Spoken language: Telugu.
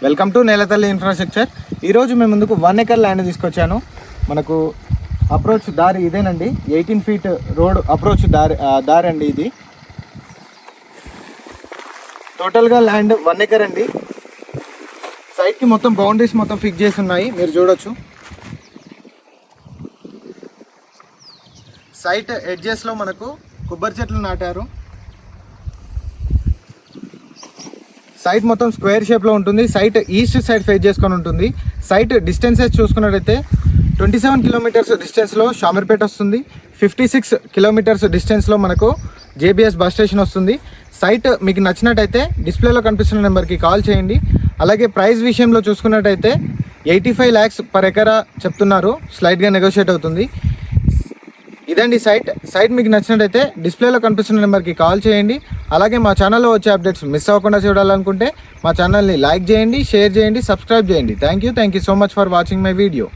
వెల్కమ్ టు నేలతల్లి ఇన్ఫ్రాస్ట్రక్చర్. ఈరోజు మేము ముందుకు 1 ఎకర్ ల్యాండ్ తీసుకొచ్చాను. మనకు అప్రోచ్ దారి ఇదేనండి, 18 ఫీట్ రోడ్ అప్రోచ్ దారి అండి ఇది. టోటల్గా ల్యాండ్ 1 ఎకర్ అండి. సైడ్కి మొత్తం బౌండరీస్ మొత్తం ఫిక్స్ చేసి ఉన్నాయి, మీరు చూడొచ్చు. సైట్ ఎడ్జెస్లో మనకు కొబ్బరి చెట్లు నాటారు. సైట్ మొత్తం స్క్వేర్ షేప్లో ఉంటుంది. సైట్ ఈస్ట్ సైడ్ ఫేస్ చేసుకొని ఉంటుంది. సైట్ డిస్టెన్సెస్ చూసుకున్నట్టయితే 27 కిలోమీటర్స్ డిస్టెన్స్లో షామీర్పేట వస్తుంది. 56 కిలోమీటర్స్ డిస్టెన్స్లో మనకు జేబీఎస్ బస్ స్టేషన్ వస్తుంది. సైట్ మీకు నచ్చినట్టయితే డిస్ప్లేలో కనిపిస్తున్న నెంబర్కి కాల్ చేయండి. అలాగే ప్రైస్ విషయంలో చూసుకున్నట్టయితే 85 lakhs పర్ ఎకరా చెప్తున్నారు, స్లైట్గా నెగోషియేట్ అవుతుంది. ఇదండి సైట్ మీకు నచ్చినట్టయితే డిస్ప్లేలో కనిపిస్తున్న నెంబర్కి కాల్ చేయండి. అలాగే మా ఛానల్లో వచ్చే అప్డేట్స్ మిస్ అవ్వకుండా చూడాలనుకుంటే మా ఛానల్ని లైక్ చేయండి, షేర్ చేయండి, సబ్స్క్రైబ్ చేయండి. Thank you so much for watching my video.